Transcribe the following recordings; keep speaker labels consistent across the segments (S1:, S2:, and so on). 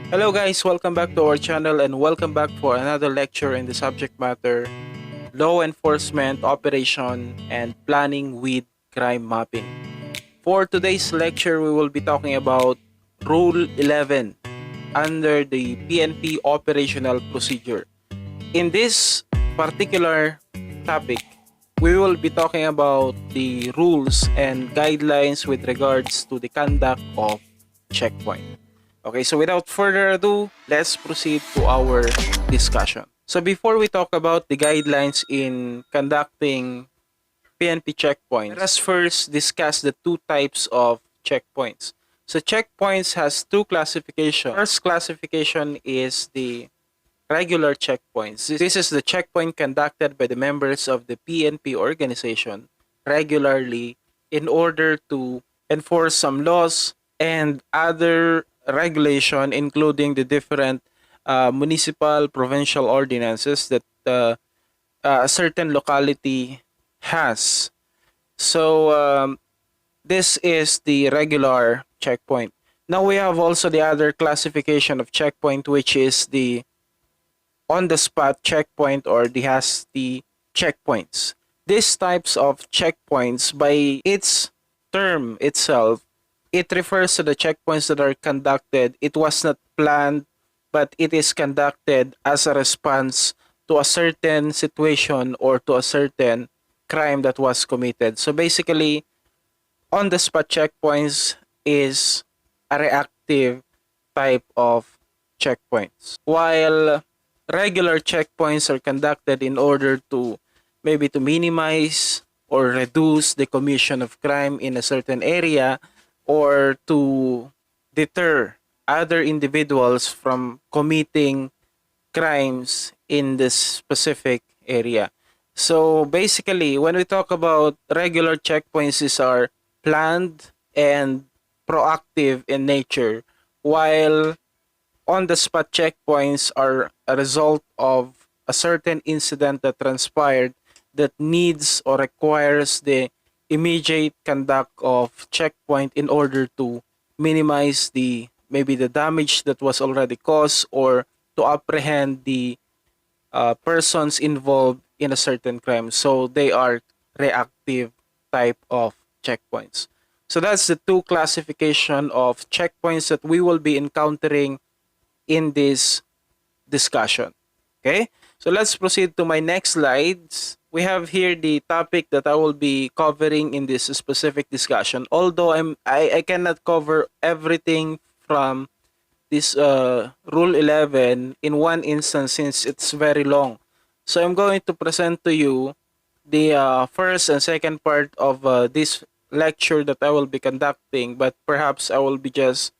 S1: Hello guys, welcome back to our channel and welcome back for another lecture in the subject matter Law Enforcement Operation and Planning with Crime Mapping. For today's lecture, we will be talking about Rule 11 under the PNP Operational Procedure. In this particular topic, we will be talking about the rules and guidelines with regards to the conduct of checkpoint. Okay, so without further ado, let's proceed to our discussion. So before we talk about the guidelines in conducting PNP checkpoints, let us first discuss the two types of checkpoints. So checkpoints has two classifications. First classification is the regular checkpoints. This is the checkpoint conducted by the members of the PNP organization regularly in order to enforce some laws and other regulation, including the different municipal, provincial ordinances that a certain locality has. So this is the regular checkpoint. Now we have also the other classification of checkpoint, which is the on-the-spot checkpoint or the checkpoints. These types of checkpoints, by its term itself, it refers to the checkpoints that are conducted. It was not planned, but it is conducted as a response to a certain situation or to a certain crime that was committed. So basically, on-the-spot checkpoints is a reactive type of checkpoints. While regular checkpoints are conducted in order to maybe to minimize or reduce the commission of crime in a certain area or to deter other individuals from committing crimes in this specific area. So basically, when we talk about regular checkpoints, these are planned and proactive in nature, while on-the-spot checkpoints are a result of a certain incident that transpired that needs or requires the immediate conduct of checkpoint in order to minimize the maybe the damage that was already caused or to apprehend the persons involved in a certain crime. So they are reactive type of checkpoints. So that's the two classification of checkpoints that we will be encountering in this discussion. Okay, so let's proceed to my next slides. We have here the topic that I will be covering in this specific discussion. Although I cannot cover everything from this Rule 11 in one instance since it's very long. So I'm going to present to you the first and second part of this lecture that I will be conducting, but perhaps I will be just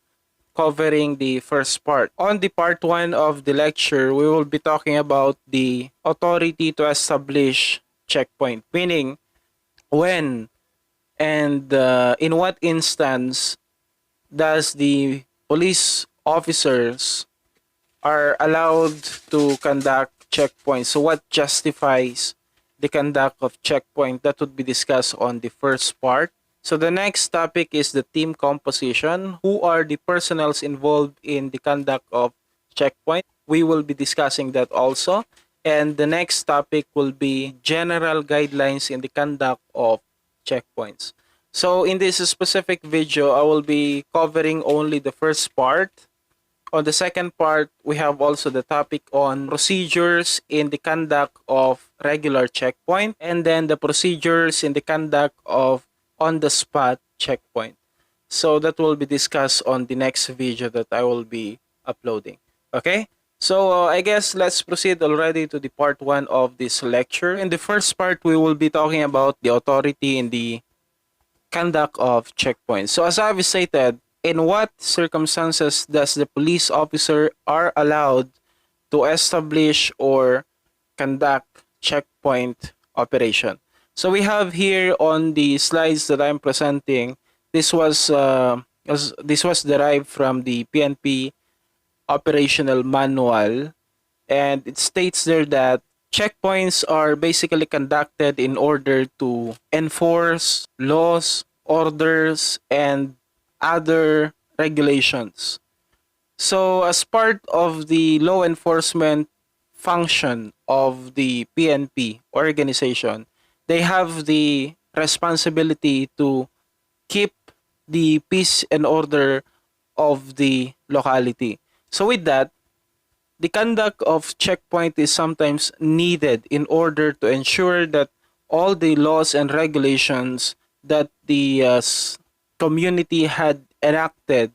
S1: covering the first part. On the part 1 of the lecture, we will be talking about the authority to establish checkpoint, meaning when and in what instance does the police officers are allowed to conduct checkpoints. So what justifies the conduct of checkpoint? That would be discussed on the first part. So the next topic is the team composition. Who are the personnels involved in the conduct of checkpoint? We will be discussing that also. And the next topic will be general guidelines in the conduct of checkpoints. So in this specific video, I will be covering only the first part. On the second part, we have also the topic on procedures in the conduct of regular checkpoint and then the procedures in the conduct of on-the-spot checkpoint. So that will be discussed on the next video that I will be uploading. Okay? So I guess let's proceed already to the part 1 of this lecture. In the first part, we will be talking about the authority in the conduct of checkpoints. So as I've stated, in what circumstances does the police officer are allowed to establish or conduct checkpoint operation? So we have here on the slides that I'm presenting, this was derived from the PNP operational manual, and it states there that checkpoints are basically conducted in order to enforce laws, orders, and other regulations. So, as part of the law enforcement function of the PNP organization, they have the responsibility to keep the peace and order of the locality. So, with that, the conduct of checkpoint is sometimes needed in order to ensure that all the laws and regulations that the community had enacted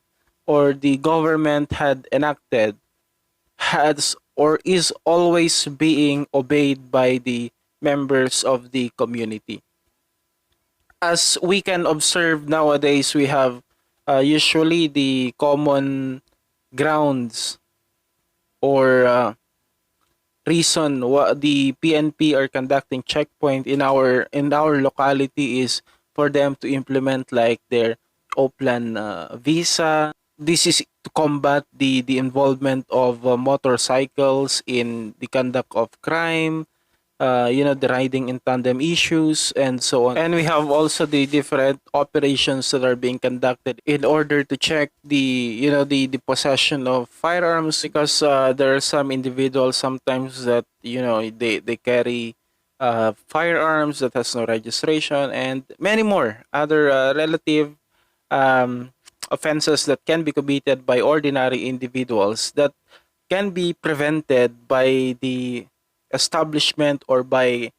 S1: or the government had enacted has or is always being obeyed by the members of the community. As we can observe nowadays, we have usually the common grounds or reason why the PNP are conducting checkpoint in our locality is for them to implement like their Oplan visa. This is to combat the involvement of motorcycles in the conduct of crime, the riding in tandem issues and so on. And we have also the different operations that are being conducted in order to check the possession of firearms because there are some individuals sometimes that they carry firearms that has no registration and many more other relative um, offenses that can be committed by ordinary individuals that can be prevented by the establishment or by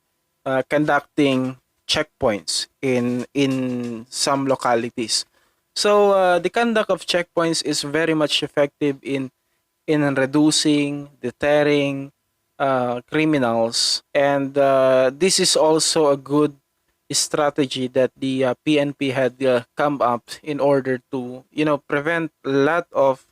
S1: conducting checkpoints in some localities. So the conduct of checkpoints is very much effective in reducing, deterring criminals, and this is also a good strategy that the PNP had come up in order to prevent a lot of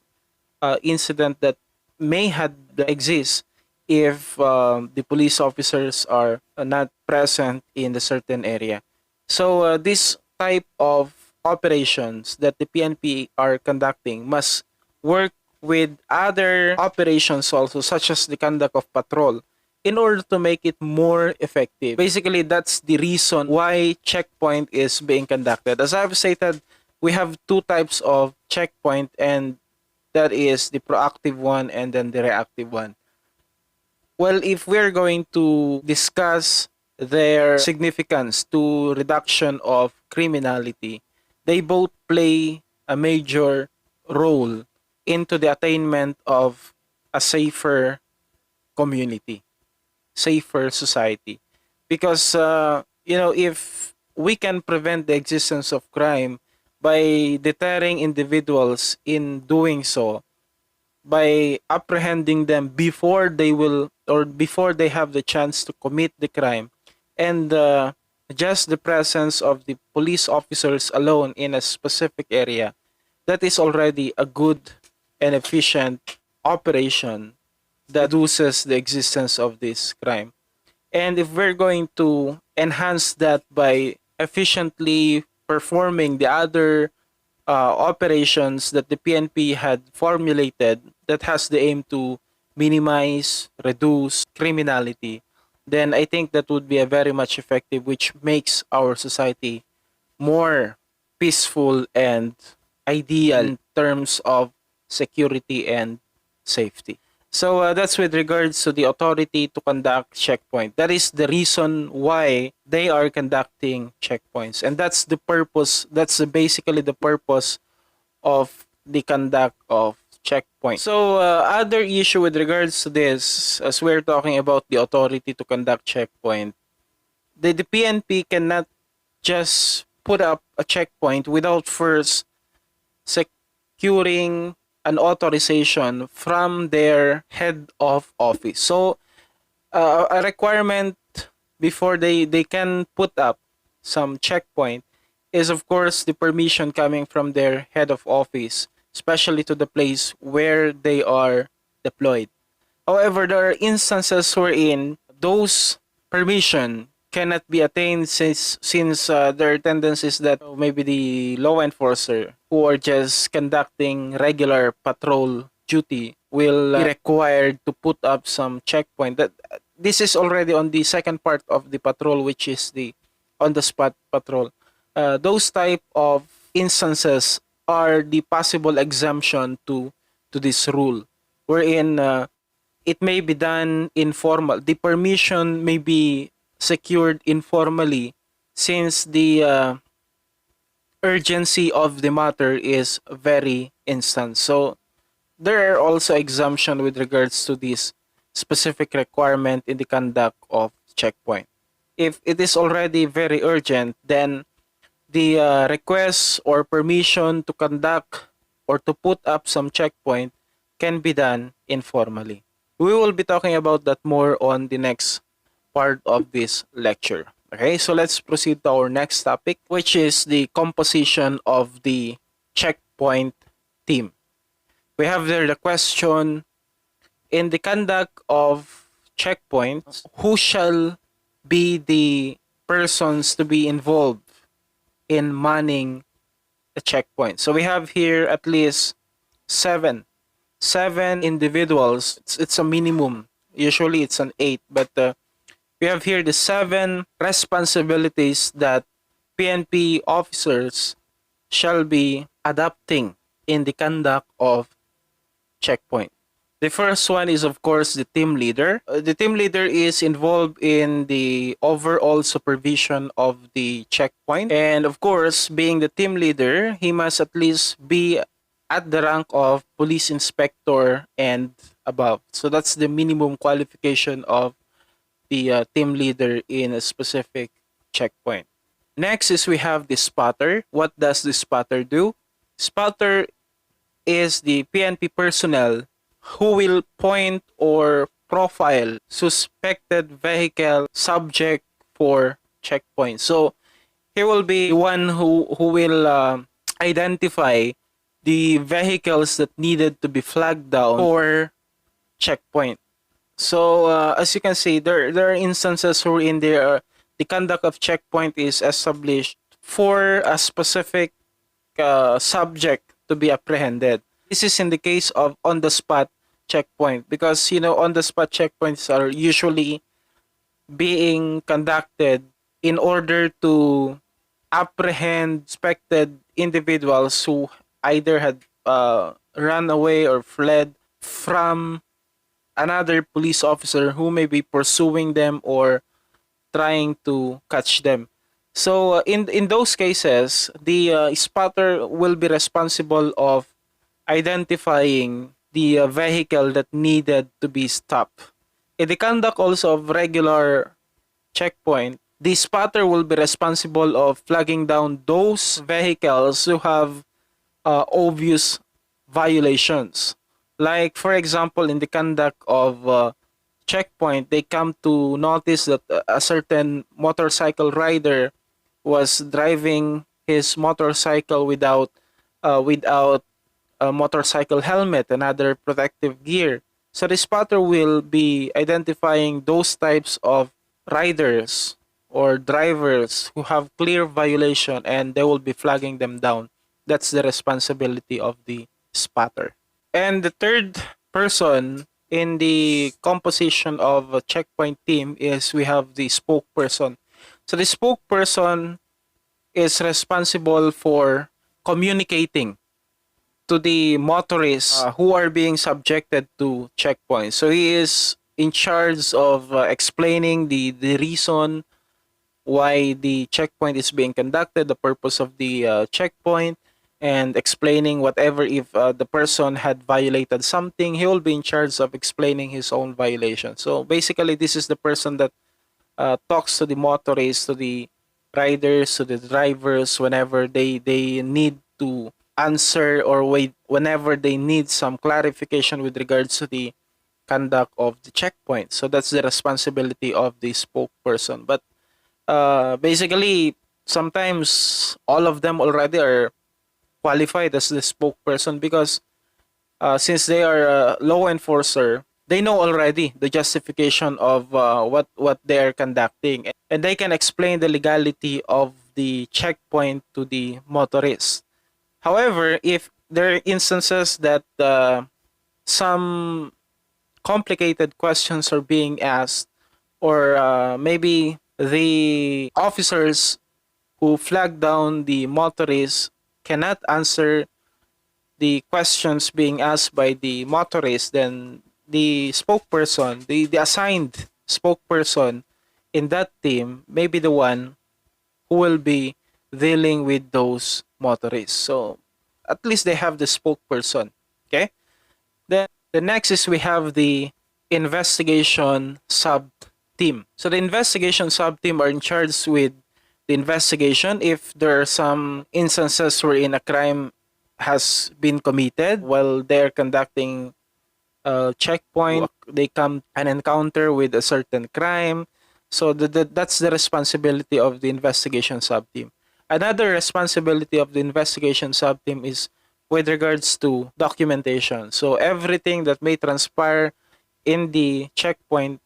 S1: incident that may had exist if the police officers are not present in the certain area. So this type of operations that the PNP are conducting must work with other operations also, such as the conduct of patrol, in order to make it more effective. Basically, that's the reason why checkpoint is being conducted. As I've stated, we have two types of checkpoint, and that is the proactive one and then the reactive one. Well, if we're going to discuss their significance to reduction of criminality, they both play a major role into the attainment of a safer community, safer society. Because, if we can prevent the existence of crime by deterring individuals in doing so, by apprehending them before they will or before they have the chance to commit the crime, and just the presence of the police officers alone in a specific area, that is already a good and efficient operation that reduces the existence of this crime. And if we're going to enhance that by efficiently performing the other operations that the PNP had formulated that has the aim to minimize, reduce criminality, then I think that would be a very much effective, which makes our society more peaceful and ideal in terms of security and safety. So that's with regards to the authority to conduct checkpoint. That is the reason why they are conducting checkpoints, and that's the purpose. That's basically the purpose of the conduct of checkpoint. So other issue with regards to this, as we're talking about the authority to conduct checkpoint, the PNP cannot just put up a checkpoint without first securing an authorization from their head of office. So a requirement before they can put up some checkpoint is of course the permission coming from their head of office, especially to the place where they are deployed. However, there are instances wherein those permission cannot be attained since there are tendencies that maybe the law enforcer who are just conducting regular patrol duty will be required to put up some checkpoint. That this is already on the second part of the patrol, which is the on the spot patrol. Those type of instances are the possible exemption to to this rule, wherein it may be done informal. The permission may be secured informally, since the urgency of the matter is very instant. So there are also exemption with regards to this specific requirement in the conduct of checkpoint. If it is already very urgent, then the request or permission to conduct or to put up some checkpoint can be done informally. We will be talking about that more on the next part of this lecture. Okay, so let's proceed to our next topic, which is the composition of the checkpoint team. We have there the question: in the conduct of checkpoints, who shall be the persons to be involved in manning the checkpoint? So we have here at least seven individuals. It's a minimum. Usually it's an 8, but we have here the 7 responsibilities that PNP officers shall be adopting in the conduct of checkpoint. The first one is, of course, the team leader. The team leader is involved in the overall supervision of the checkpoint. And of course, being the team leader, he must at least be at the rank of police inspector and above. So that's the minimum qualification of the team leader in a specific checkpoint. Next is we have the spotter. What does the spotter do? Spotter is the PNP personnel who will point or profile suspected vehicle subject for checkpoint. So he will be the one who will identify the vehicles that needed to be flagged down for checkpoint. So as you can see, there are instances wherein the conduct of checkpoint is established for a specific subject to be apprehended. This is in the case of on-the-spot checkpoint, because on-the-spot checkpoints are usually being conducted in order to apprehend suspected individuals who either had run away or fled from another police officer who may be pursuing them or trying to catch them. So in those cases, the spotter will be responsible of identifying the vehicle that needed to be stopped. In the conduct also of regular checkpoint, the spotter will be responsible of flagging down those vehicles who have obvious violations. Like, for example, in the conduct of checkpoint, they come to notice that a certain motorcycle rider was driving his motorcycle without a motorcycle helmet and other protective gear. So the spotter will be identifying those types of riders or drivers who have clear violation, and they will be flagging them down. That's the responsibility of the spotter. And the third person in the composition of a checkpoint team is we have the spokesperson. So the spokesperson is responsible for communicating to the motorists who are being subjected to checkpoints. So he is in charge of explaining the reason why the checkpoint is being conducted, the purpose of the checkpoint, and explaining whatever if the person had violated something. He will be in charge of explaining his own violation. So basically, this is the person that talks to the motorists, to the riders, to the drivers whenever they need to answer or wait, whenever they need some clarification with regards to the conduct of the checkpoint. So that's the responsibility of the spokesperson. But basically, sometimes all of them already are qualified as the spokesperson, because since they are a law enforcer, they know already the justification of what they are conducting, and they can explain the legality of the checkpoint to the motorist. However, if there are instances that some complicated questions are being asked, or maybe the officers who flag down the motorist cannot answer the questions being asked by the motorist, then the spokesperson, the assigned spokesperson in that team may be the one who will be dealing with those motorists. So at least they have the spokesperson. Okay. Then the next is we have the investigation sub team. So the investigation sub team are in charge with the investigation if there are some instances wherein a crime has been committed while they're conducting a checkpoint, they come an encounter with a certain crime. So that's the responsibility of the investigation sub team. Another responsibility of the investigation sub team is with regards to documentation. So everything that may transpire in the checkpoint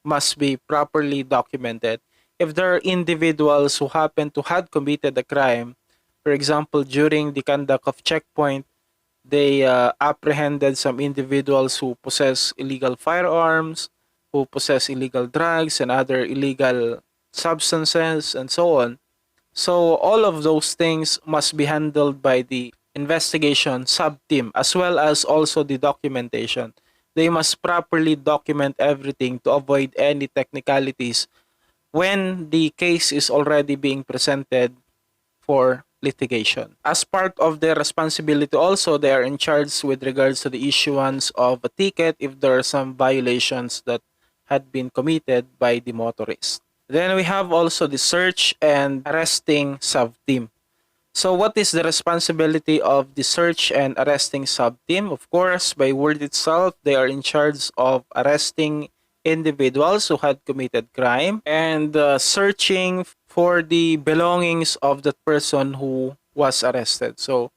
S1: must be properly documented. If there are individuals who happen to have committed a crime, for example, during the conduct of checkpoint, they apprehended some individuals who possess illegal firearms, who possess illegal drugs and other illegal substances, and so on. So all of those things must be handled by the investigation sub-team as well as also the documentation. They must properly document everything to avoid any technicalities when the case is already being presented for litigation. As part of their responsibility also, they are in charge with regards to the issuance of a ticket if there are some violations that had been committed by the motorist. Then we have also the search and arresting sub-team. So what is the responsibility of the search and arresting sub-team? Of course, by word itself, they are in charge of arresting individuals who had committed crime and searching for the belongings of that person who was arrested. So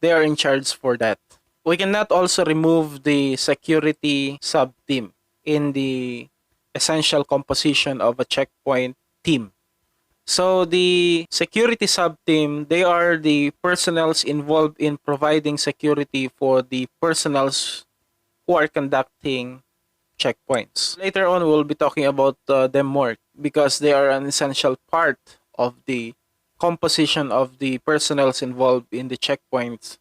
S1: they are in charge for that. We cannot also remove the security sub-team in the essential composition of a checkpoint team. So the security sub-team, they are the personnels involved in providing security for the personnels who are conducting checkpoints. Later on, we'll be talking about them more because they are an essential part of the composition of the personnels involved in the checkpoints,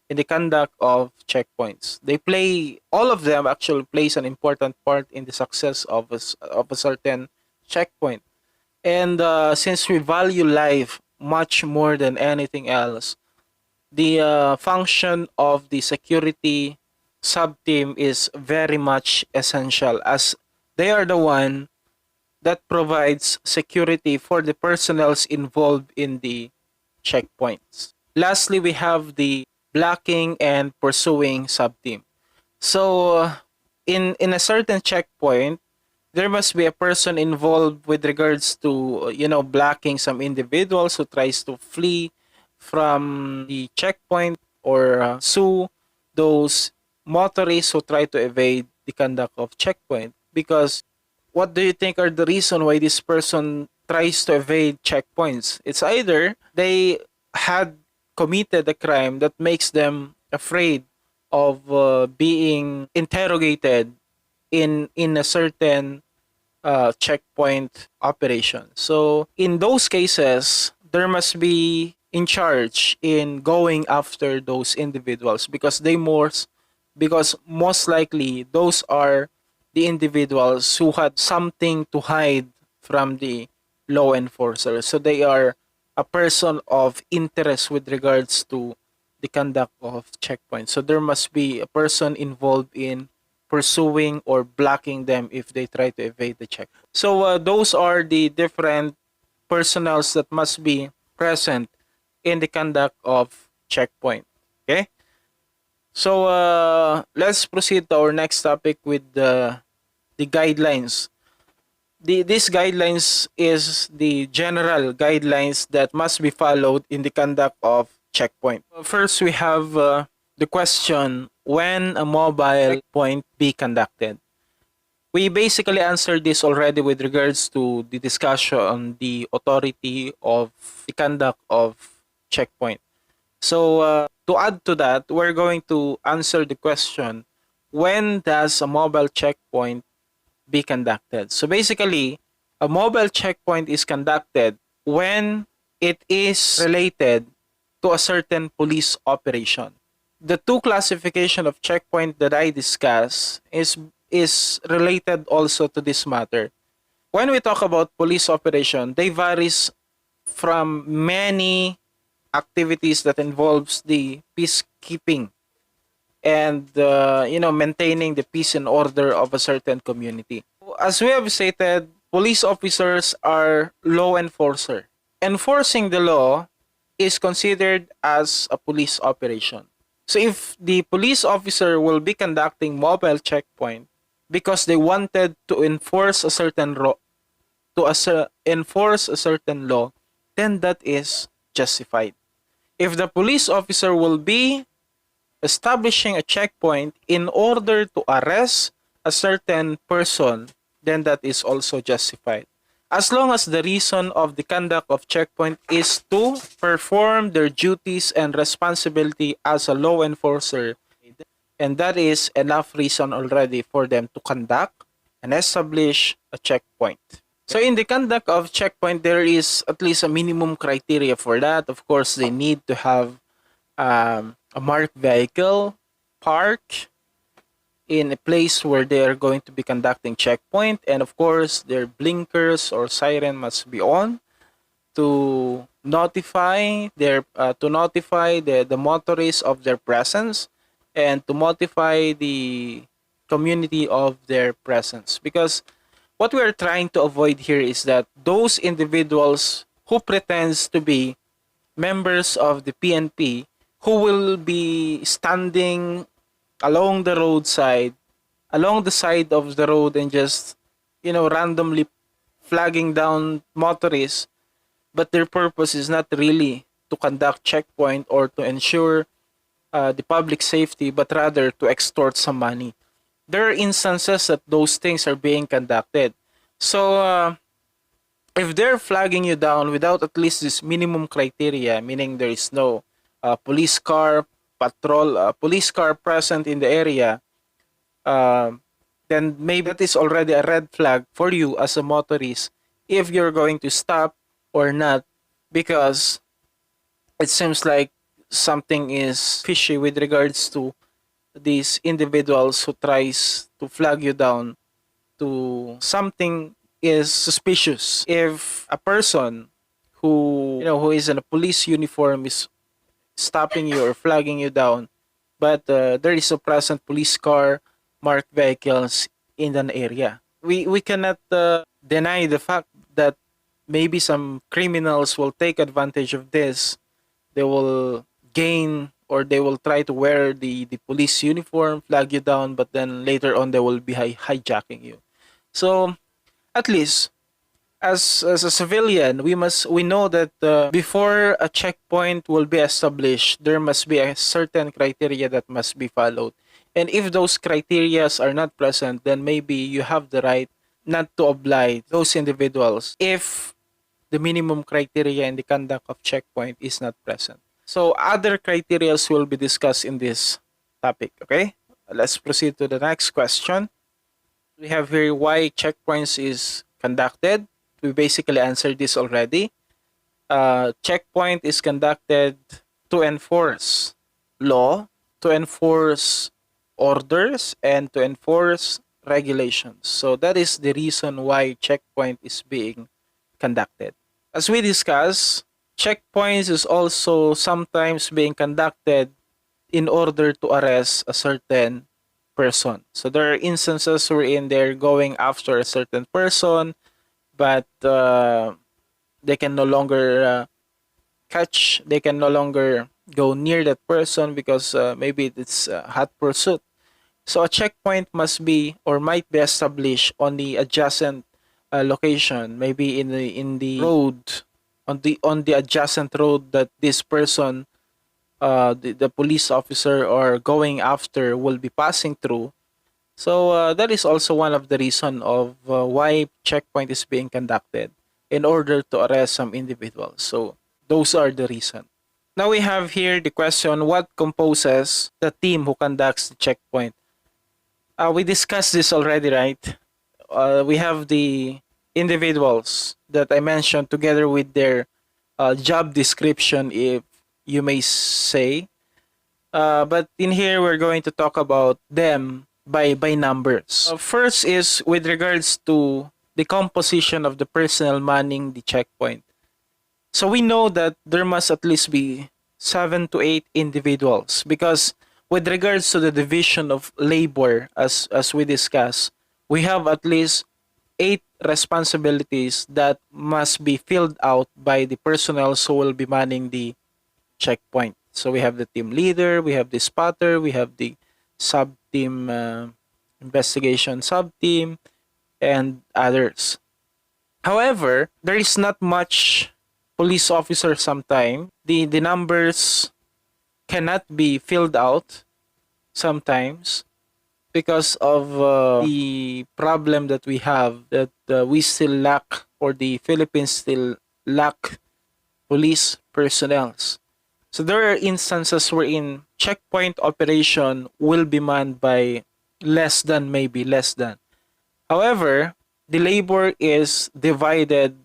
S1: in the conduct of checkpoints. They play, all of them actually plays an important part in the success of a certain checkpoint. And since we value life much more than anything else, the function of the security sub-team is very much essential as they are the one that provides security for the personnels involved in the checkpoints. Lastly, we have the blocking and pursuing sub-team. So in a certain checkpoint, there must be a person involved with regards to blocking some individuals who tries to flee from the checkpoint or sue those motorists who try to evade the conduct of checkpoint. Because what do you think are the reason why this person tries to evade checkpoints? It's either they had committed a crime that makes them afraid of being interrogated in a certain checkpoint operation. So in those cases, there must be in charge in going after those individuals because most likely those are the individuals who had something to hide from the law enforcers. So they are a person of interest with regards to the conduct of checkpoints. So there must be a person involved in pursuing or blocking them if they try to evade the check. So those are the different personnels that must be present in the conduct of checkpoint. Okay? So let's proceed to our next topic with the guidelines. These guidelines is the general guidelines that must be followed in the conduct of checkpoint. First, we have the question, when a mobile checkpoint be conducted? We basically answered this already with regards to the discussion on the authority of the conduct of checkpoint. So to add to that, we're going to answer the question, when does a mobile checkpoint be conducted? So basically, a mobile checkpoint is conducted when it is related to a certain police operation. the two classification of checkpoint that I discuss is related also to this matter. When we talk about police operation, they varies from many activities that involves the peacekeeping and maintaining the peace and order of a certain community. As we have stated, police officers are law enforcer. Enforcing the law is considered as a police operation. So if the police officer will be conducting mobile checkpoint because they wanted to enforce a certain enforce a certain law, then that is justified. If the police officer will be establishing a checkpoint in order to arrest a certain person, then that is also justified. As long as the reason of the conduct of checkpoint is to perform their duties and responsibility as a law enforcer, and that is enough reason already for them to conduct and establish a checkpoint. So in the conduct of checkpoint, there is at least a minimum criteria for that. Of course, they need to have a marked vehicle parked in a place where they are going to be conducting checkpoint, and of course their blinkers or siren must be on to notify the motorists of their presence and to notify the community of their presence, because what we are trying to avoid here is that those individuals who pretends to be members of the PNP who will be standing along the side of the road and just, randomly flagging down motorists, but their purpose is not really to conduct checkpoint or to ensure the public safety, but rather to extort some money. There are instances that those things are being conducted. So, if they're flagging you down without at least this minimum criteria, meaning there is no police car police car present in the area, uh, then maybe that is already a red flag for you as a motorist if you're going to stop or not, because it seems like something is fishy with regards to these individuals who tries to flag you down to something is suspicious. If a person who is in a police uniform is stopping you or flagging you down, but there is a present police car, marked vehicles in an area, we cannot deny the fact that maybe some criminals will take advantage of this. They will gain, or they will try to wear the police uniform, flag you down, but then later on they will be hijacking you. So at least as a civilian, we know that before a checkpoint will be established, there must be a certain criteria that must be followed. And if those criterias are not present, then maybe you have the right not to oblige those individuals if the minimum criteria in the conduct of checkpoint is not present. So other criterias will be discussed in this topic. Okay, let's proceed to the next question. We have here why checkpoints is conducted. We basically answered this already. Checkpoint is conducted to enforce law, to enforce orders, and to enforce regulations. So that is the reason why checkpoint is being conducted. As we discussed, checkpoints is also sometimes being conducted in order to arrest a certain person. So there are instances wherein they're going after a certain person, but they can no longer they can no longer go near that person because maybe it's hot pursuit. So a checkpoint must be or might be established on the adjacent location, maybe in the road, on the adjacent road that this person, the police officer are going after, will be passing through. So that is also one of the reason of why checkpoint is being conducted, in order to arrest some individuals. So those are the reason. Now we have here the question, what composes the team who conducts the checkpoint? We discussed this already, right? We have the individuals that I mentioned together with their job description, if you may say. But in here, we're going to talk about them by numbers. First is with regards to the composition of the personnel manning the checkpoint. So we know that there must at least be 7 to 8 individuals because with regards to the division of labor as we discussed, we have at least 8 responsibilities that must be filled out by the personnel who will be manning the checkpoint. So we have the team leader, we have the spotter, we have the sub team investigation sub team, and others. However, there is not much police officer sometimes. The numbers cannot be filled out sometimes because of the problem that we have that we still lack, or the Philippines still lack police personnel. So there are instances wherein checkpoint operation will be manned by less than. However, the labor is divided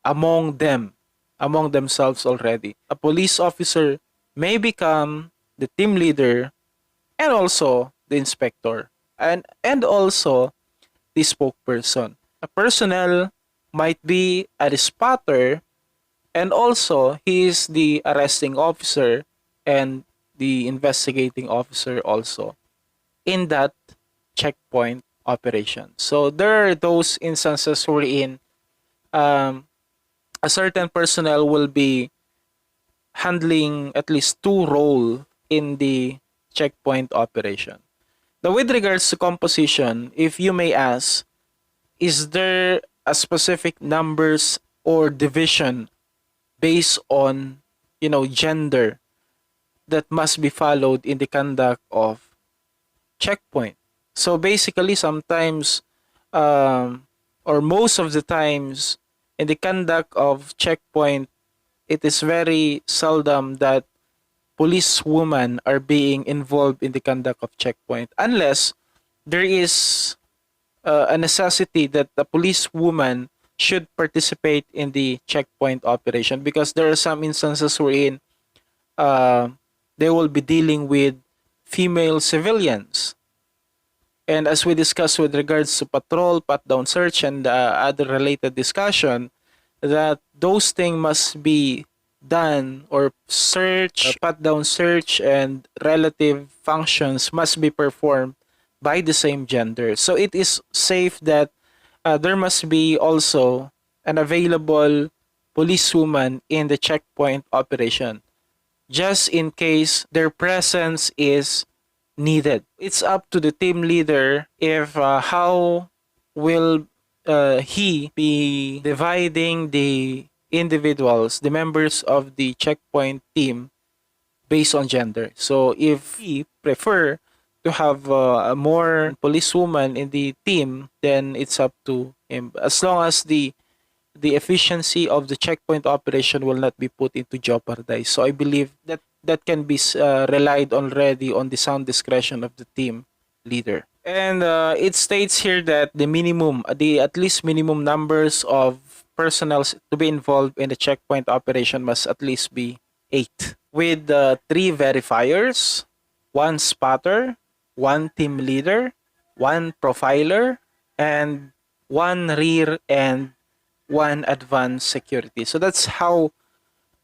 S1: among them, among themselves already. A police officer may become the team leader and also the inspector and also the spokesperson. A personnel might be a spotter and also he is the arresting officer and the investigating officer also in that checkpoint operation. So there are those instances wherein um, a certain personnel will be handling at least two roles in the checkpoint operation. Now, with regards to composition, if you may ask, is there a specific numbers or division based on gender that must be followed in the conduct of checkpoint? So basically, sometimes or most of the times in the conduct of checkpoint, it is very seldom that police women are being involved in the conduct of checkpoint unless there is a necessity that the police woman should participate in the checkpoint operation, because there are some instances wherein uh, they will be dealing with female civilians. And as we discussed with regards to patrol, pat down search, and other related discussion, that those things must be done, or search, pat down search, and relative functions must be performed by the same gender. So it is safe that there must be also an available policewoman in the checkpoint operation, just in case their presence is needed. It's up to the team leader if how will he be dividing the individuals, the members of the checkpoint team, based on gender. So if he prefer to have a more policewoman in the team, then it's up to him. As long as the efficiency of the checkpoint operation will not be put into jeopardy. So I believe that that can be relied already on the sound discretion of the team leader. And it states here that the at least minimum numbers of personnel to be involved in the checkpoint operation must at least be 8, with 3 verifiers, 1 spotter, 1 team leader, 1 profiler, and 1 rear and 1 advanced security. So that's how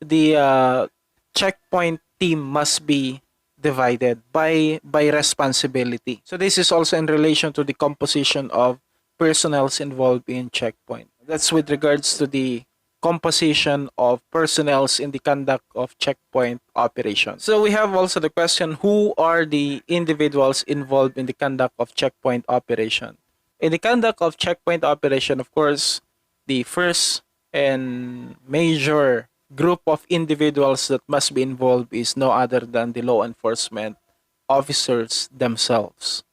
S1: the checkpoint team must be divided by responsibility. So this is also in relation to the composition of personnels involved in checkpoint. That's with regards to the composition of personnels in the conduct of checkpoint operation. So we have also the question, who are the individuals involved in the conduct of checkpoint operation? In the conduct of checkpoint operation, of course, the first and major group of individuals that must be involved is no other than the law enforcement officers themselves.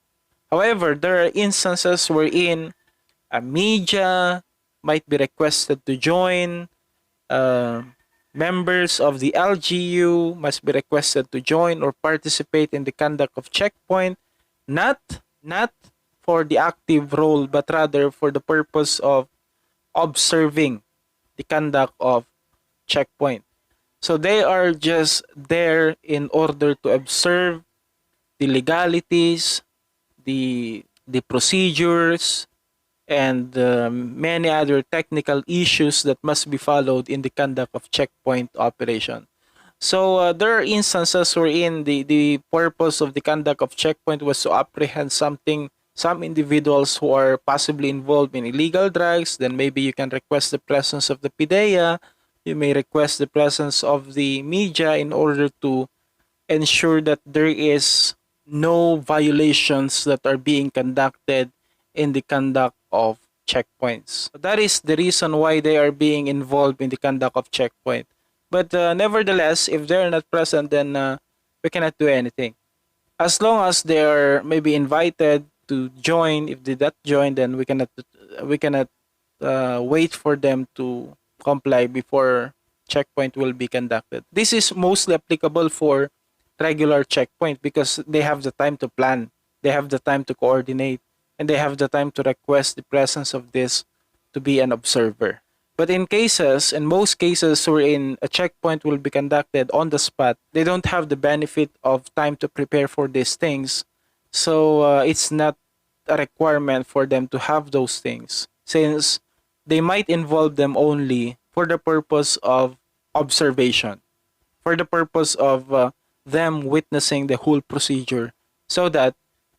S1: However, there are instances wherein a media might be requested to join, uh, members of the LGU must be requested to join or participate in the conduct of checkpoint, not for the active role, but rather for the purpose of observing the conduct of checkpoint. So they are just there in order to observe the legalities, the procedures, and many other technical issues that must be followed in the conduct of checkpoint operation. So there are instances wherein the purpose of the conduct of checkpoint was to apprehend some individuals who are possibly involved in illegal drugs. Then maybe you can request the presence of the PIDEA. You may request the presence of the media in order to ensure that there is no violations that are being conducted in the conduct of checkpoints. That is the reason why they are being involved in the conduct of checkpoint. But nevertheless, if they're not present, then we cannot do anything. As long as they are maybe invited to join, if they not join, then we cannot wait for them to comply before checkpoint will be conducted. This is mostly applicable for regular checkpoint because they have the time to plan, they have the time to coordinate, and they have the time to request the presence of this to be an observer. But in most cases wherein a checkpoint will be conducted on the spot, they don't have the benefit of time to prepare for these things. So it's not a requirement for them to have those things since they might involve them only for the purpose of observation, for the purpose of them witnessing the whole procedure so that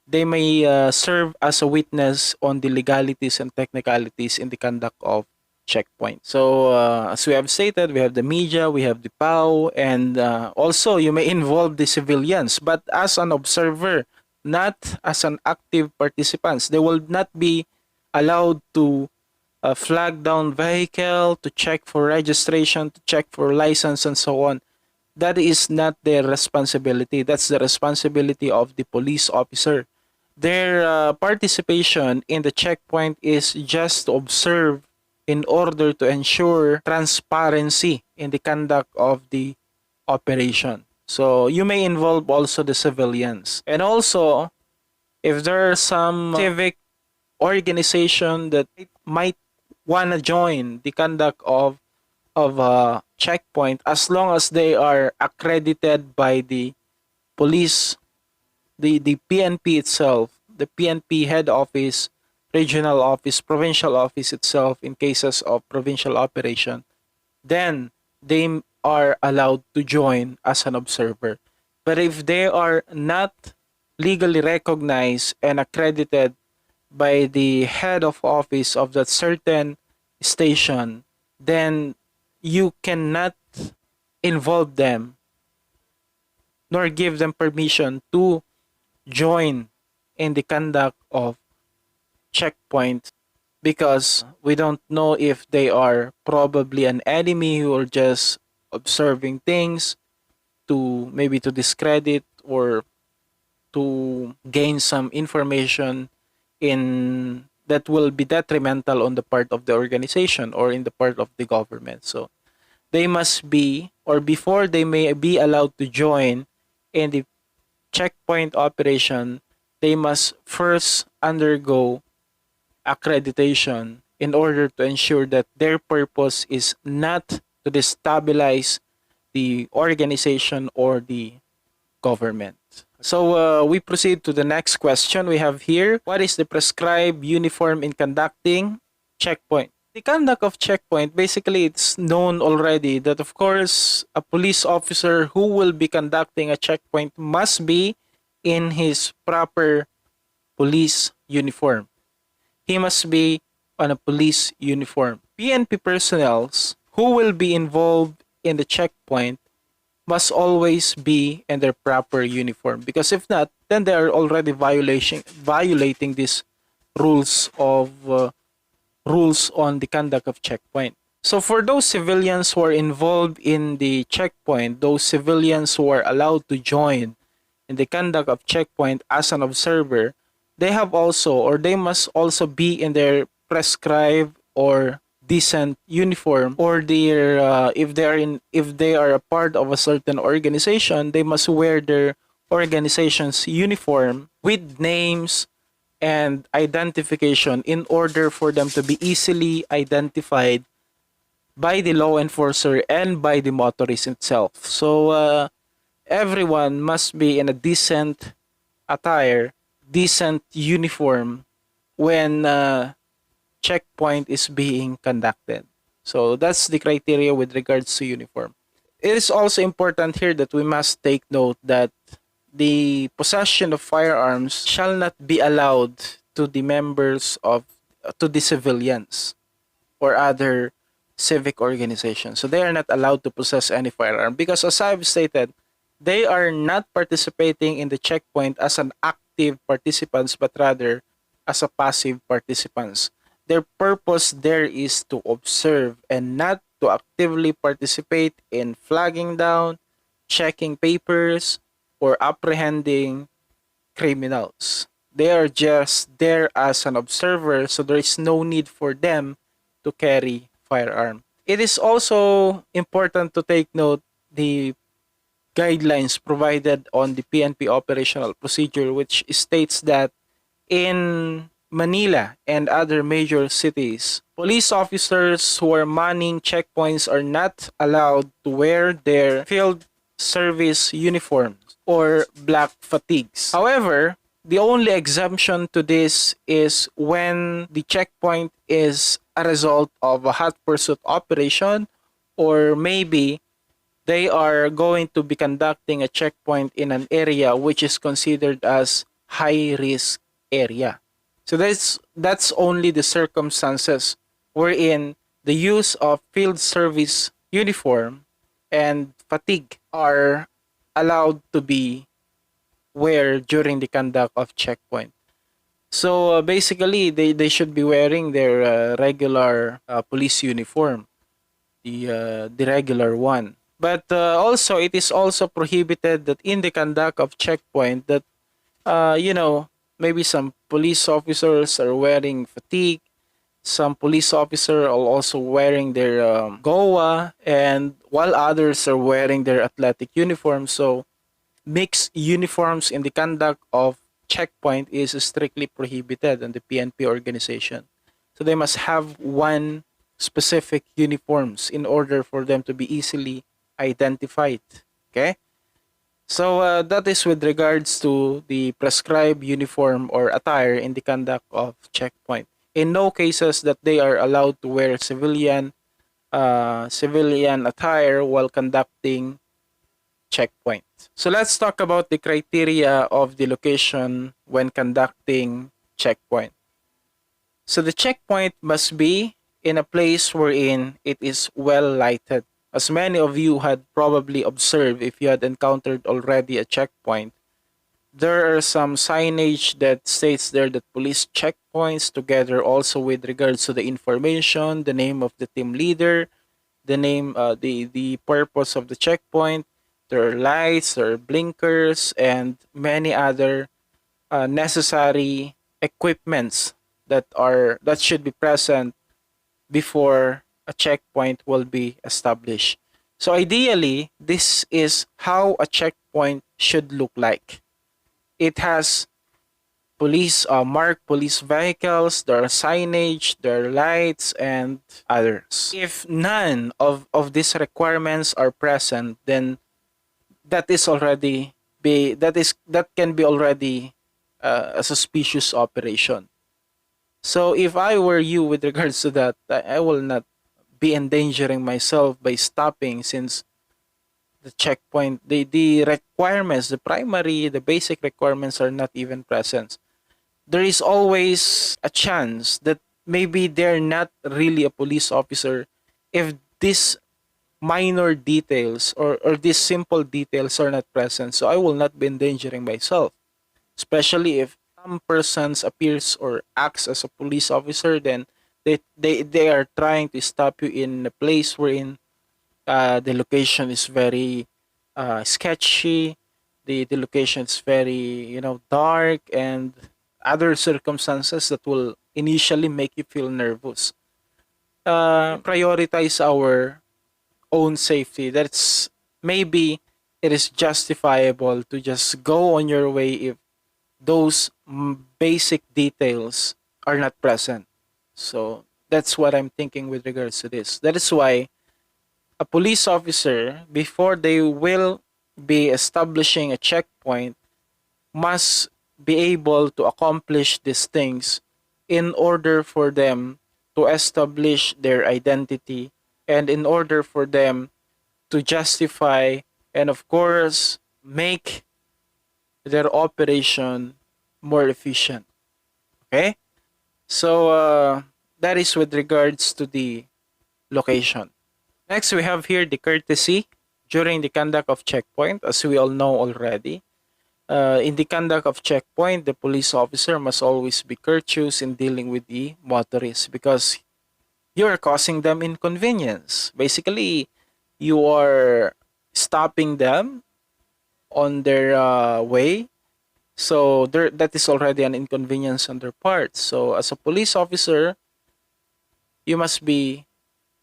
S1: they may serve as a witness on the legalities and technicalities in the conduct of checkpoint. So, as we have stated, we have the media, we have the POW, and also you may involve the civilians, but as an observer, not as an active participants. They will not be allowed to flag down vehicle, to check for registration, to check for license, and so on. That is not their responsibility. That's the responsibility of the police officer. Their participation in the checkpoint is just to observe in order to ensure transparency in the conduct of the operation. So you may involve also the civilians. And also, if there are some civic organization that might want to join the conduct of a checkpoint, as long as they are accredited by the police, the PNP itself, the PNP head office, regional office, provincial office itself in cases of provincial operation, then they are allowed to join as an observer. But if they are not legally recognized and accredited by the head of office of that certain station, then you cannot involve them nor give them permission to join in the conduct of checkpoint because we don't know if they are probably an enemy who are just observing things to maybe to discredit or to gain some information in that will be detrimental on the part of the organization or in the part of the government. So they must be, or before they may be allowed to join in the checkpoint operation, they must first undergo accreditation in order to ensure that their purpose is not to destabilize the organization or the government. So we proceed to the next question we have here. What is the prescribed uniform in conducting checkpoint? The conduct of checkpoint, basically it's known already that of course a police officer who will be conducting a checkpoint must be in his proper police uniform. He must be on a police uniform. PNP personnel who will be involved in the checkpoint must always be in their proper uniform because if not, then they are already violating these rules on the conduct of checkpoint. So for those civilians who are involved in the checkpoint, those civilians who are allowed to join in the conduct of checkpoint as an observer, they have also or they must also be in their prescribed or decent uniform, or their if they are a part of a certain organization, they must wear their organization's uniform with names and identification in order for them to be easily identified by the law enforcer and by the motorist itself. So everyone must be in a decent attire, decent uniform when checkpoint is being conducted. So that's the criteria with regards to uniform. It is also important here that we must take note that the possession of firearms shall not be allowed to the members of to the civilians or other civic organizations. So they are not allowed to possess any firearm because, as I've stated, they are not participating in the checkpoint as an active participants but rather as a passive participants. Their purpose there is to observe and not to actively participate in flagging down, checking papers, or apprehending criminals. They are just there as an observer, so there is no need for them to carry firearm. It is also important to take note the guidelines provided on the PNP operational procedure, which states that in Manila and other major cities, police officers who are manning checkpoints are not allowed to wear their field service uniforms or black fatigues. However, the only exemption to this is when the checkpoint is a result of a hot pursuit operation, or maybe they are going to be conducting a checkpoint in an area which is considered as high risk area. So that's only the circumstances wherein the use of field service uniform and fatigue are allowed to be wear during the conduct of checkpoint. So basically, they should be wearing their regular police uniform, the regular one. But also, it is also prohibited that in the conduct of checkpoint that maybe some police officers are wearing fatigue, some police officer are also wearing their GOA, and while others are wearing their athletic uniform. So mixed uniforms in the conduct of checkpoint is strictly prohibited in the PNP organization. So they must have one specific uniforms in order for them to be easily identified. Okay? So that is with regards to the prescribed uniform or attire in the conduct of checkpoint. In no cases that they are allowed to wear civilian attire while conducting checkpoint. So let's talk about the criteria of the location when conducting checkpoint. So the checkpoint must be in a place wherein it is well lighted. As many of you had probably observed if you had encountered already a checkpoint, there are some signage that states there that police checkpoints together also with regards to the information, the name of the team leader, the name, the purpose of the checkpoint. There are lights, there are blinkers, and many other necessary equipments that should be present before a checkpoint will be established. So ideally, this is how a checkpoint should look like. It has marked police vehicles, there are signage, there are lights, and others. If none of these requirements are present, then that can be already a suspicious operation. So if I were you with regards to that, I will not be endangering myself by stopping, since the checkpoint, the requirements, the basic requirements are not even present. There is always a chance that maybe they're not really a police officer if these minor details or these simple details are not present. So I will not be endangering myself, especially if some persons appears or acts as a police officer, then they are trying to stop you in a place wherein the location is very sketchy, the location is very dark, and other circumstances that will initially make you feel nervous. Prioritize our own safety. That's maybe it is justifiable to just go on your way if those basic details are not present. So That's what I'm thinking with regards to this. That is why a police officer, before they will be establishing a checkpoint, must be able to accomplish these things in order for them to establish their identity and in order for them to justify and, of course, make their operation more efficient. Okay? So, that is with regards to the location. Next, we have here the courtesy during the conduct of checkpoint, as we all know already. In the conduct of checkpoint, the police officer must always be courteous in dealing with the motorists because you are causing them inconvenience. Basically, you are stopping them on their way. So that is already an inconvenience on their part. So as a police officer, you must be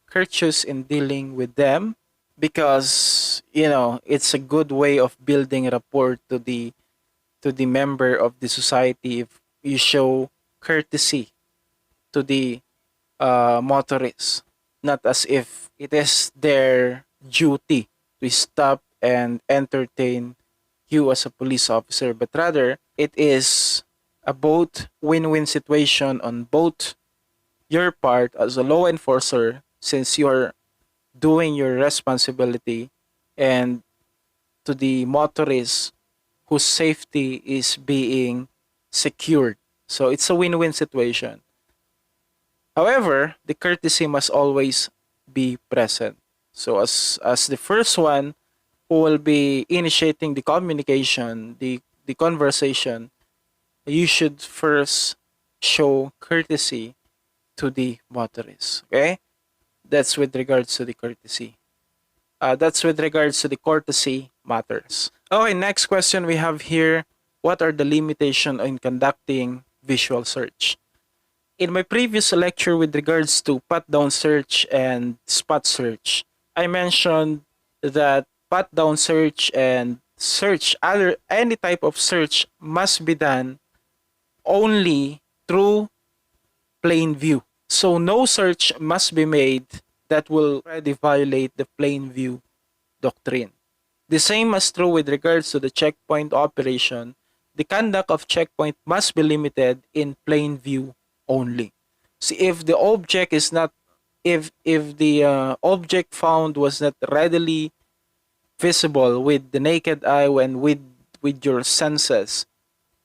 S1: courteous in dealing with them because it's a good way of building rapport to the member of the society if you show courtesy to the motorists, not as if it is their duty to stop and entertain you as a police officer, but rather it is a both win-win situation on both your part as a law enforcer since you're doing your responsibility and to the motorists whose safety is being secured. So it's a win-win situation. However, the courtesy must always be present. So as the first one who will be initiating the communication, the conversation, you should first show courtesy to the motorist. Okay? That's with regards to the courtesy. That's with regards to the courtesy matters. Okay, next question we have here. What are the limitations in conducting visual search? In my previous lecture with regards to pat-down search and spot search, I mentioned that pat-down search and any type of search must be done only through plain view. So no search must be made that will already violate the plain view doctrine. The same is true with regards to the checkpoint operation. The conduct of checkpoint must be limited in plain view only. See, if the object is not, if the object found was not readily visible with the naked eye and with your senses,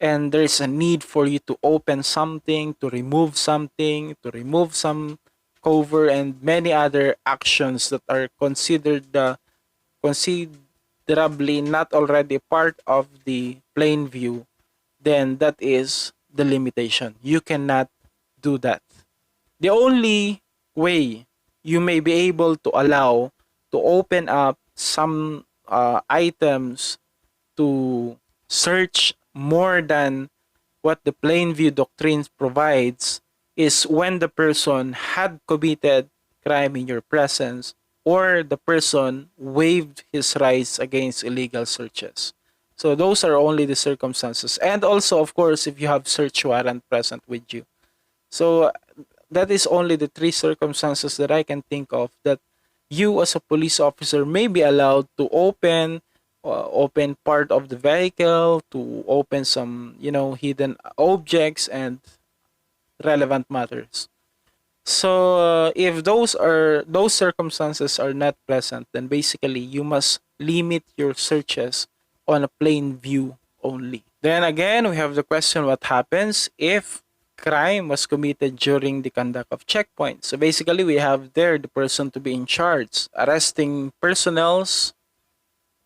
S1: and there's a need for you to open something, to remove something, to remove some cover, and many other actions that are considerably not already part of the plain view, then that is the limitation. You cannot do that. The only way you may be able to allow to open up some items to search more than what the plain view doctrine provides is when the person had committed crime in your presence or the person waived his rights against illegal searches. So those are only the circumstances. And also, of course, if you have search warrant present with you. So that is only the three circumstances that I can think of that you as a police officer may be allowed to open part of the vehicle, to open some hidden objects and relevant matters. So if those circumstances are not present, then basically you must limit your searches on a plain view only. Then again, we have the question, what happens if crime was committed during the conduct of checkpoint? So basically, we have there the person to be in charge. Arresting personnels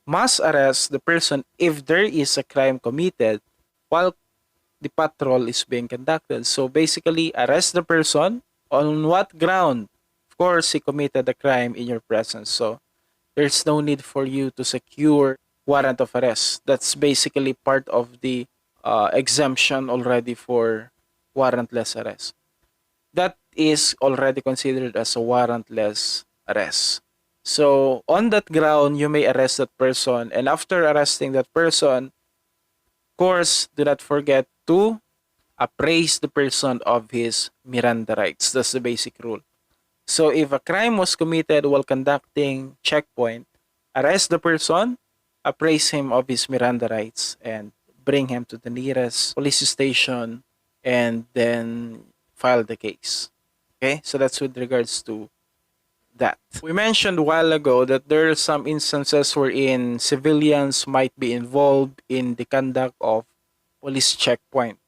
S1: must arrest the person if there is a crime committed while the patrol is being conducted. So basically, arrest the person on what ground? Of course, he committed a crime in your presence. So there's no need for you to secure warrant of arrest. That's basically part of the exemption already for warrantless arrest. That is already considered as a warrantless arrest. So on that ground, you may arrest that person, and after arresting that person, of course, do not forget to appraise the person of his Miranda rights. That's the basic rule. So if a crime was committed while conducting checkpoint, arrest the person, appraise him of his Miranda rights, and bring him to the nearest police station, and then file the case. Okay, so that's with regards to that. We mentioned a while ago that there are some instances wherein civilians might be involved in the conduct of police checkpoint.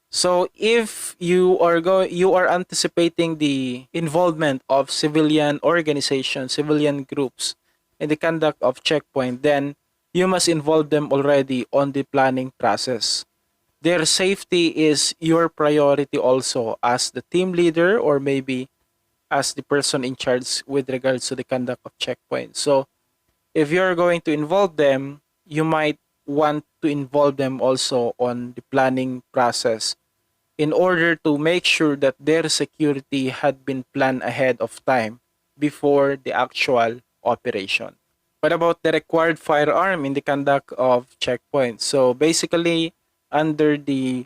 S1: So if you are anticipating the involvement of civilian organizations, civilian groups in the conduct of checkpoint, then you must involve them already on the planning process. Their safety is your priority also as the team leader, or maybe as the person in charge with regards to the conduct of checkpoint. So if you're going to involve them, you might want to involve them also on the planning process in order to make sure that their security had been planned ahead of time before the actual operation. What about the required firearm in the conduct of checkpoints? So basically, under the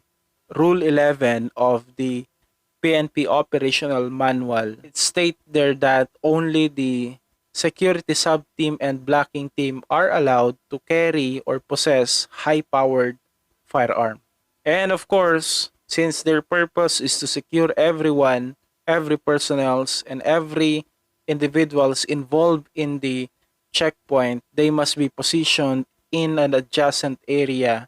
S1: Rule 11 of the PNP operational manual, it states there that only the security sub-team and blocking team are allowed to carry or possess high-powered firearm. And of course, since their purpose is to secure everyone, every personnels, and every individuals involved in the checkpoint, they must be positioned in an adjacent area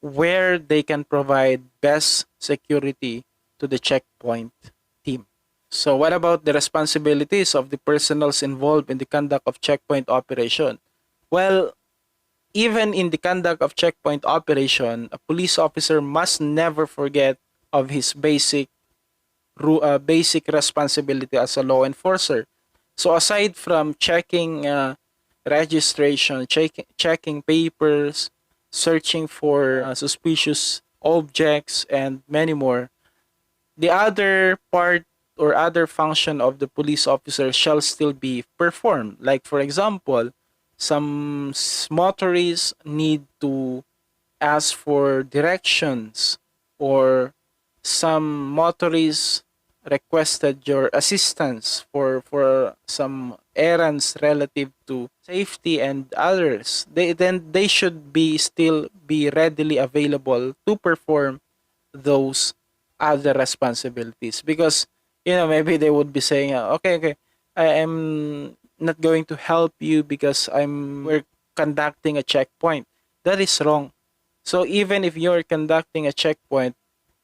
S1: where they can provide best security to the checkpoint team. So what about the responsibilities of the personnels involved in the conduct of checkpoint operation? Well, even in the conduct of checkpoint operation, a police officer must never forget of his basic responsibility as a law enforcer. So aside from checking registration, checking papers, searching for suspicious objects, and many more, the other part or other function of the police officer shall still be performed. Like for example, some motorists need to ask for directions, or some motorists requested your assistance for some errands relative to safety and others. They should be still be readily available to perform those other responsibilities, because maybe they would be saying, okay, I am not going to help you because we're conducting a checkpoint. That is wrong. So even if you're conducting a checkpoint,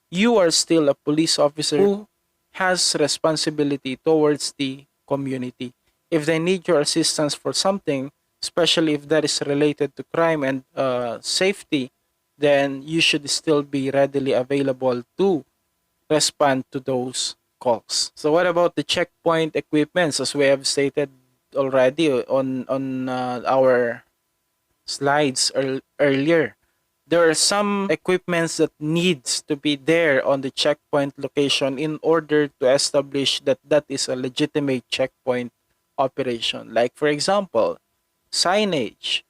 S1: you are still a police officer who has responsibility towards the community. If they need your assistance for something, especially if that is related to crime and safety, then you should still be readily available to respond to those calls. So what about the checkpoint equipments? As we have stated already on our slides earlier, there are some equipments that needs to be there on the checkpoint location in order to establish that that is a legitimate checkpoint operation. Like for example, signage.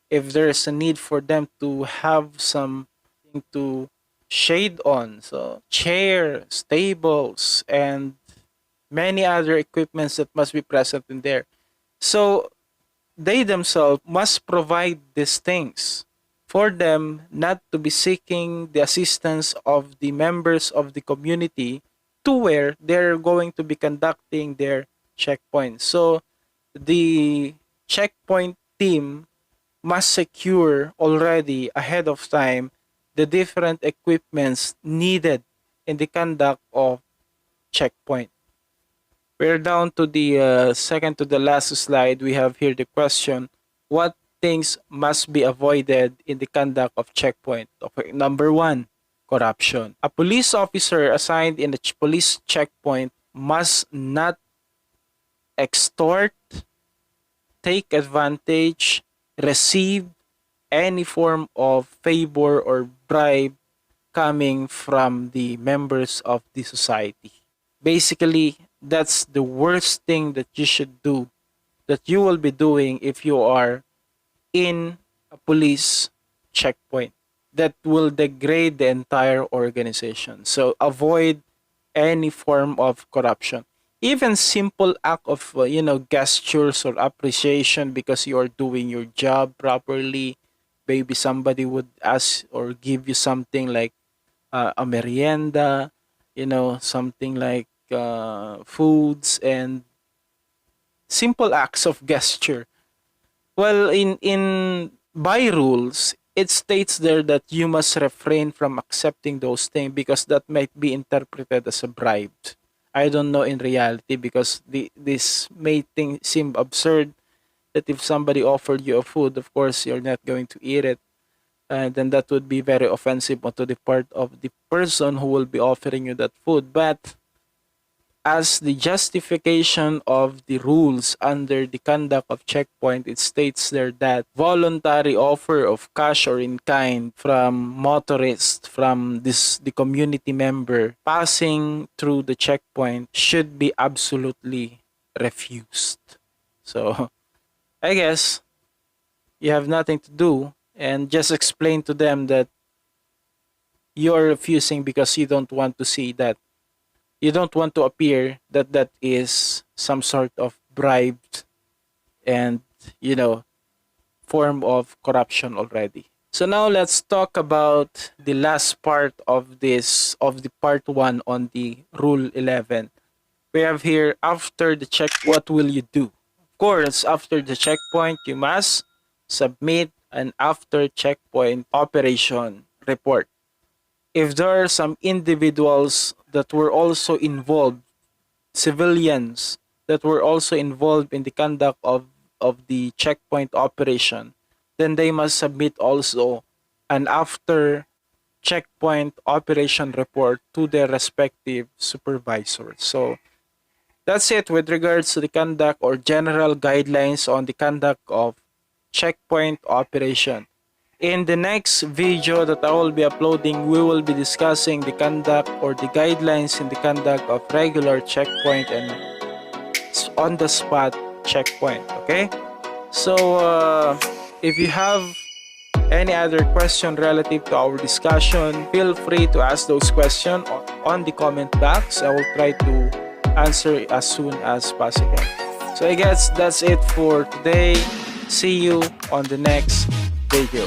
S1: If there's a need for them to have something to shade on, so chairs, tables, and many other equipments that must be present in there. So they themselves must provide these things for them not to be seeking the assistance of the members of the community to where they're going to be conducting their checkpoint. So the checkpoint team must secure already ahead of time the different equipments needed in the conduct of checkpoint. We're down to the second to the last slide. We have here the question, what things must be avoided in the conduct of checkpoint? Okay, number one, corruption. A police officer assigned in a police checkpoint must not extort, take advantage, receive any form of favor or bribe coming from the members of the society. Basically, that's the worst thing that you should do, that you will be doing if you are in a police checkpoint. that will degrade the entire organization. So avoid any form of corruption. Even simple act of gestures or appreciation because you are doing your job properly. Maybe somebody would ask or give you something like a merienda, something like foods and simple acts of gesture. Well, in by rules, it states there that you must refrain from accepting those things because that might be interpreted as a bribe. I don't know in reality because this may seem absurd that if somebody offered you a food, of course you're not going to eat it, and then that would be very offensive to the part of the person who will be offering you that food. But as the justification of the rules under the conduct of checkpoint, it states there that voluntary offer of cash or in kind from motorists, from the community member passing through the checkpoint should be absolutely refused. So I guess you have nothing to do and just explain to them that you're refusing because you don't want to see that, you don't want to appear that that is some sort of bribed and form of corruption already. So now let's talk about the last part of the part 1 on the rule 11. We have here, after the check, what will you do? Of course, after the checkpoint, you must submit an after checkpoint operation report. If there are some individuals that were also involved, civilians that were also involved in the conduct of the checkpoint operation, then they must submit also an after checkpoint operation report to their respective supervisors. So that's it with regards to the conduct or general guidelines on the conduct of checkpoint operation. In the next video that I will be uploading, we will be discussing the conduct or the guidelines in the conduct of regular checkpoint and on the spot checkpoint. Okay? So if you have any other question relative to our discussion, feel free to ask those questions on the comment box. I will try to answer as soon as possible. So I guess that's it for today. See you on the next video.